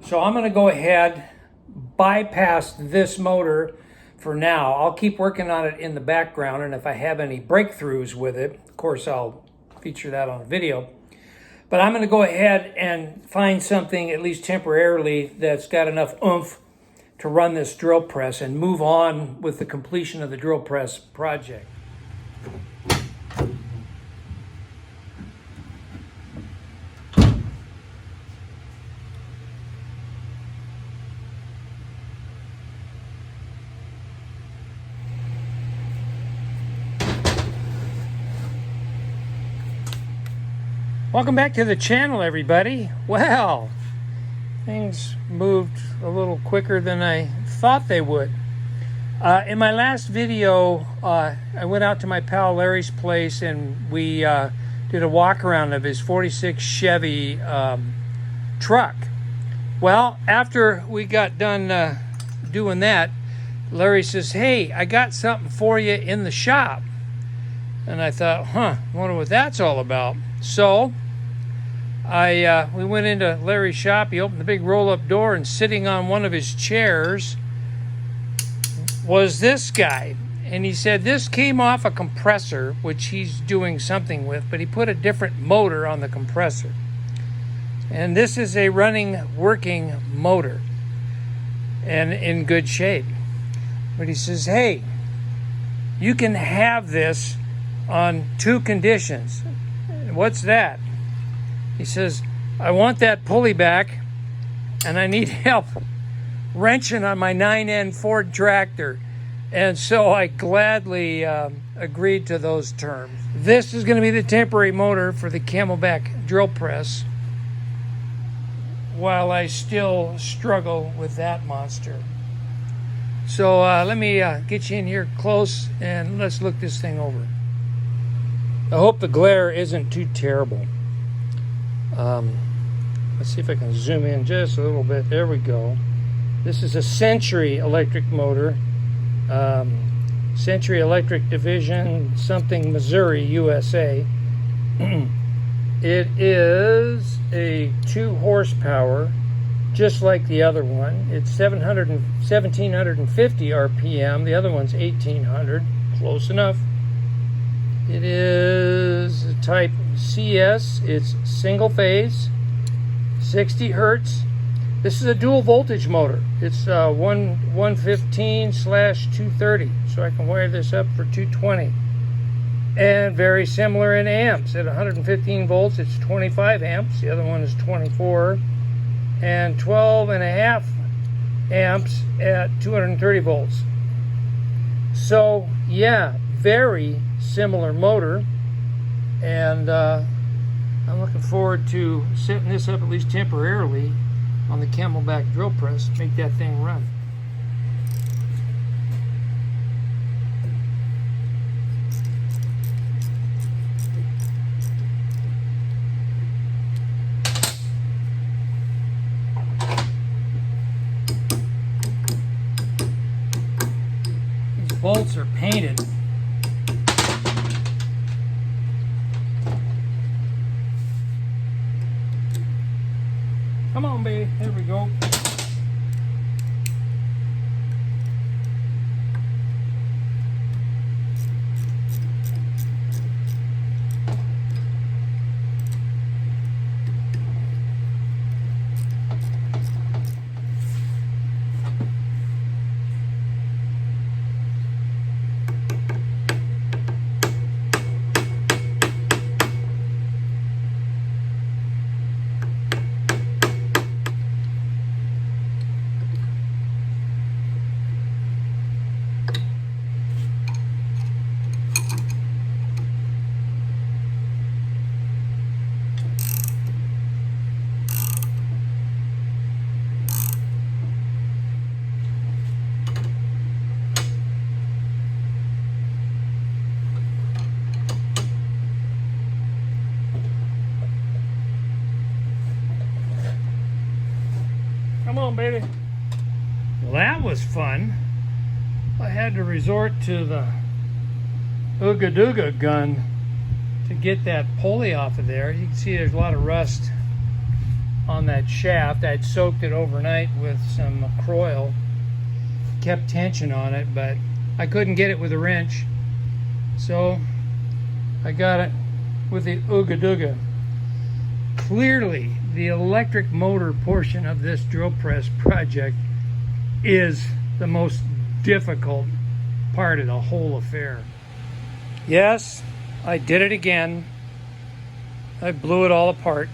So I'm going to go ahead, bypass this motor for now. I'll keep working on it in the background, and if I have any breakthroughs with it, of course I'll feature that on a video. But I'm going to go ahead and find something, at least temporarily, that's got enough oomph to run this drill press and move on with the completion of the drill press project. Welcome back to the channel, everybody. Well, things moved a little quicker than I thought they would. In my last video, I went out to my pal Larry's place and we did a walk around of his 46 Chevy truck. Well, after we got done doing that, Larry says, "Hey, I got something for you in the shop." And I thought, I wonder what that's all about. So we went into Larry's shop. He opened the big roll-up door, and sitting on one of his chairs was this guy. And he said this came off a compressor, which he's doing something with, but he put a different motor on the compressor. And this is a running, working motor and in good shape. But he says, "Hey, you can have this on two conditions." "What's that?" He says, "I want that pulley back, and I need help wrenching on my 9N Ford tractor." And so I gladly agreed to those terms. This is going to be the temporary motor for the Camelback drill press while I still struggle with that monster. So let me get you in here close and let's look this thing over. I hope the glare isn't too terrible. Let's see if I can zoom in just a little bit. There we go. This is a Century electric motor. Century Electric Division, something Missouri, USA. It is a 2 horsepower, just like the other one. It's 1750 RPM. The other one's 1800. Close enough. It is a type CS. It's single phase, 60 hertz. This is a dual voltage motor. It's 115/230, so I can wire this up for 220. And very similar in amps. At 115 volts, it's 25 amps. The other one is 24. And 12.5 amps at 230 volts. So, yeah, very similar motor. And I'm looking forward to setting this up, at least temporarily, on the Camelback drill press, make that thing run. These bolts are painted. Come on, baby. There we go. Come on, baby. Well, that was fun. I had to resort to the Ooga Dooga gun to get that pulley off of there. You can see there's a lot of rust on that shaft. I'd soaked it overnight with some Croil, kept tension on it, but I couldn't get it with a wrench, so I got it with the Ooga Dooga. Clearly, the electric motor portion of this drill press project is the most difficult part of the whole affair. Yes, I did it again. I blew it all apart.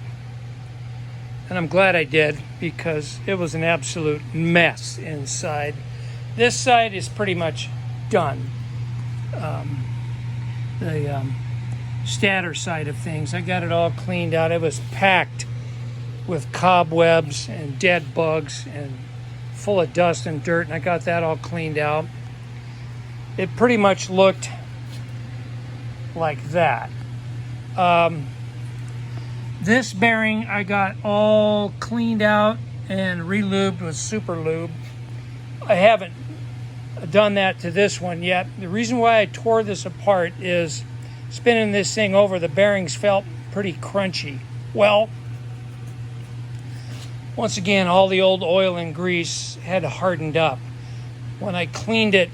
And I'm glad I did, because it was an absolute mess inside. This side is pretty much done. The stator side of things, I got it all cleaned out. It was packed with cobwebs and dead bugs and full of dust and dirt, and I got that all cleaned out. It pretty much looked like that. This bearing I got all cleaned out and re-lubed with super lube. I haven't done that to this one yet. The reason why I tore this apart is spinning this thing over, the bearings felt pretty crunchy. Well, once again, all the old oil and grease had hardened up. When I cleaned it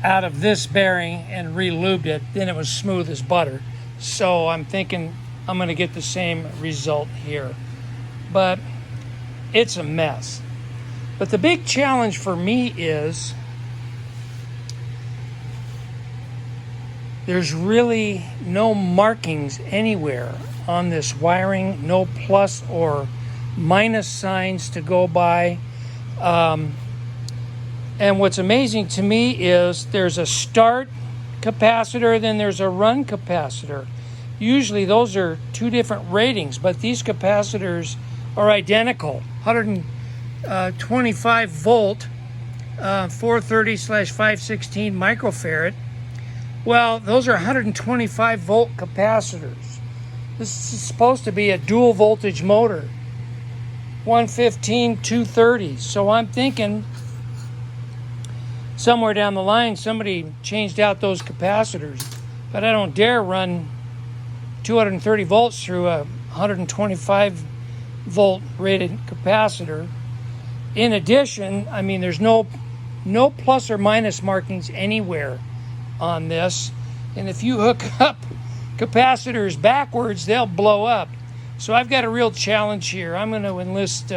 out of this bearing and re-lubed it, then it was smooth as butter. So I'm thinking I'm going to get the same result here. But it's a mess. But the big challenge for me is there's really no markings anywhere on this wiring, no plus or minus signs to go by. And what's amazing to me is there's a start capacitor, then there's a run capacitor. Usually those are two different ratings, but these capacitors are identical. 125 volt, 430/516 microfarad. Well, those are 125 volt capacitors. This is supposed to be a dual voltage motor, 115, 230. So I'm thinking somewhere down the line somebody changed out those capacitors, but I don't dare run 230 volts through a 125 volt rated capacitor. In addition, I mean, there's no plus or minus markings anywhere on this, and if you hook up capacitors backwards, they'll blow up. So I've got a real challenge here. I'm going to enlist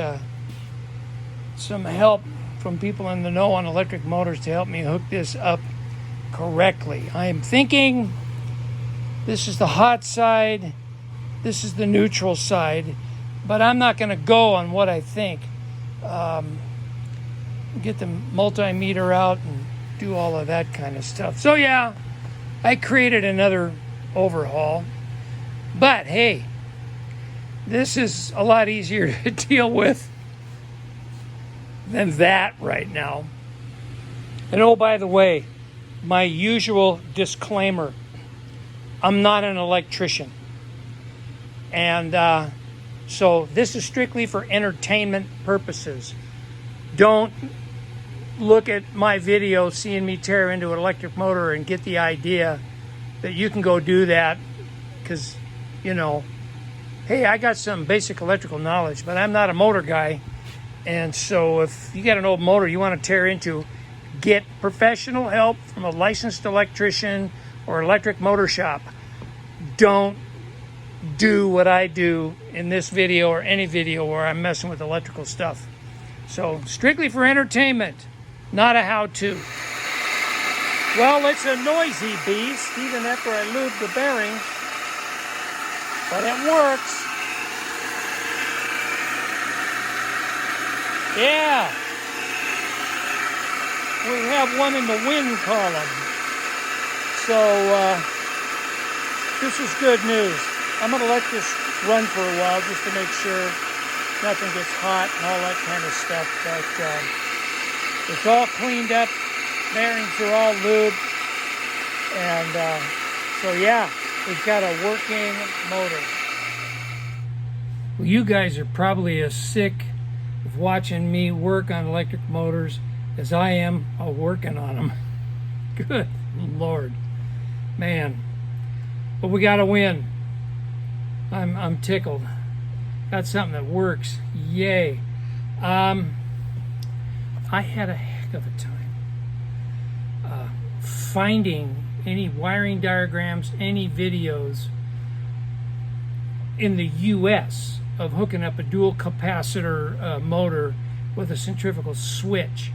some help from people in the know on electric motors to help me hook this up correctly. I am thinking this is the hot side, this is the neutral side, but I'm not going to go on what I think. Get the multimeter out and do all of that kind of stuff. So yeah, I created another overhaul, but hey, this is a lot easier to deal with than that right now. And oh, by the way, my usual disclaimer, I'm not an electrician. And so this is strictly for entertainment purposes. Don't look at my video seeing me tear into an electric motor and get the idea that you can go do that because, you know, hey, I got some basic electrical knowledge, but I'm not a motor guy. And so if you got an old motor you want to tear into, get professional help from a licensed electrician or electric motor shop. Don't do what I do in this video or any video where I'm messing with electrical stuff. So strictly for entertainment, not a how-to. Well, it's a noisy beast, even after I lube the bearings, but it works. Yeah, we have one in the wind column. So this is good news. I'm going to let this run for a while just to make sure nothing gets hot and all that kind of stuff. But it's all cleaned up. Bearings are all lubed. And so yeah, we've got a working motor. Well, you guys are probably as sick of watching me work on electric motors as I am of working on them. Good Lord, man. But we got to win. I'm tickled. got something that works. Yay. I had a heck of a time finding any wiring diagrams, any videos in the US of hooking up a dual capacitor motor with a centrifugal switch.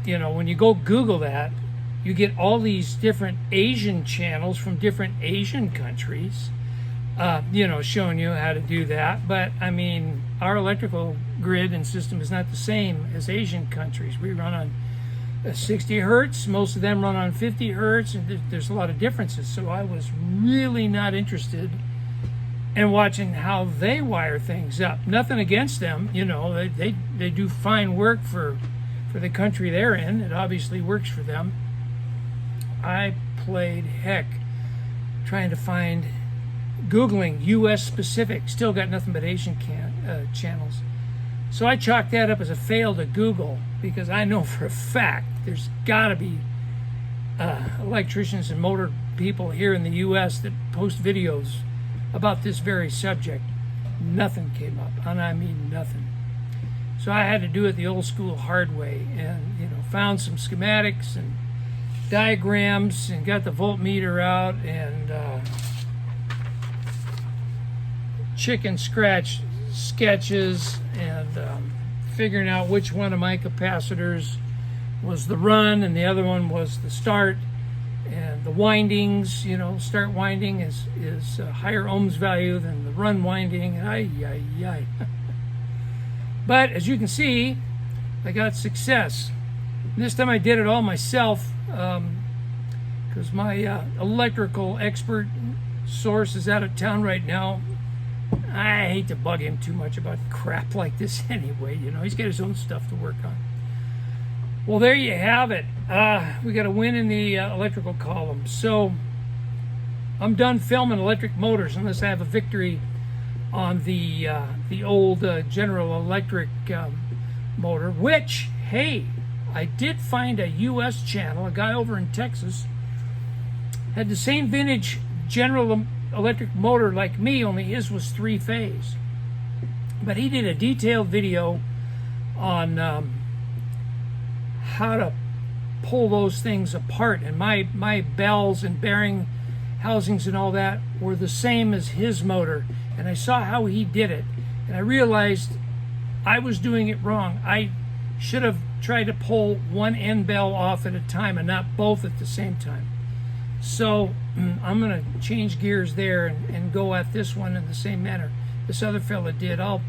You know, when you go Google that, you get all these different Asian channels from different Asian countries, you know, showing you how to do that. But I mean, our electrical grid and system is not the same as Asian countries. We run on 60 hertz, most of them run on 50 hertz, and there's a lot of differences. So I was really not interested in watching how they wire things up. Nothing against them, you know, they do fine work for the country they're in. It obviously works for them. I played heck trying to find, Googling US specific, still got nothing but Asian channels. So I chalked that up as a fail to Google, because I know for a fact there's got to be electricians and motor people here in the US that post videos about this very subject. Nothing came up, and I mean nothing. So I had to do it the old school hard way, and you know, found some schematics and diagrams and got the voltmeter out and chicken scratch sketches and figuring out which one of my capacitors was the run and the other one was the start, and the windings, you know, start winding is a higher ohms value than the run winding. Ay. But as you can see, I got success. This time I did it all myself, because my electrical expert source is out of town right now. I hate to bug him too much about crap like this anyway. You know, he's got his own stuff to work on. Well, there you have it. We got a win in the electrical column. So I'm done filming electric motors unless I have a victory on the old General Electric motor, which, hey, I did find a US channel. A guy over in Texas had the same vintage General Electric motor like me, only his was 3-phase. But he did a detailed video on how to pull those things apart, and my bells and bearing housings and all that were the same as his motor, and I saw how he did it, and I realized I was doing it wrong. I should have tried to pull one end bell off at a time and not both at the same time. So I'm going to change gears there and go at this one in the same manner this other fella did. I'll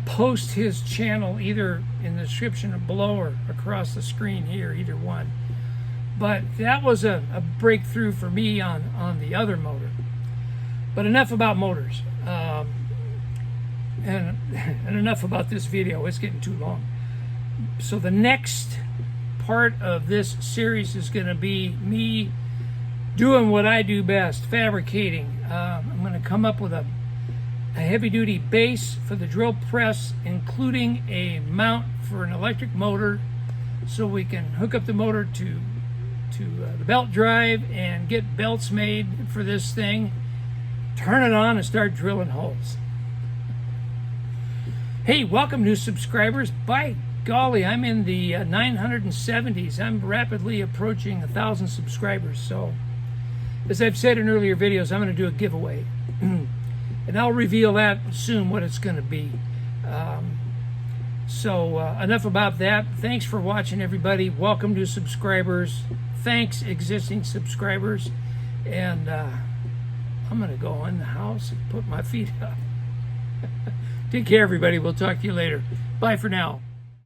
post his channel either in the description below or across the screen here, either one. But that was a breakthrough for me on the other motor. But enough about motors. And enough about this video. It's getting too long. So the next part of this series is going to be me doing what I do best, fabricating. I'm going to come up with a heavy-duty base for the drill press, including a mount for an electric motor, so we can hook up the motor to the belt drive and get belts made for this thing, turn it on and start drilling holes. Hey, welcome new subscribers. By golly, I'm in the 970s. I'm rapidly approaching 1,000 subscribers. So as I've said in earlier videos, I'm going to do a giveaway. And I'll reveal that soon, what it's going to be. So enough about that. Thanks for watching, everybody. Welcome to subscribers. Thanks, existing subscribers. And I'm going to go in the house and put my feet up. Take care, everybody. We'll talk to you later. Bye for now.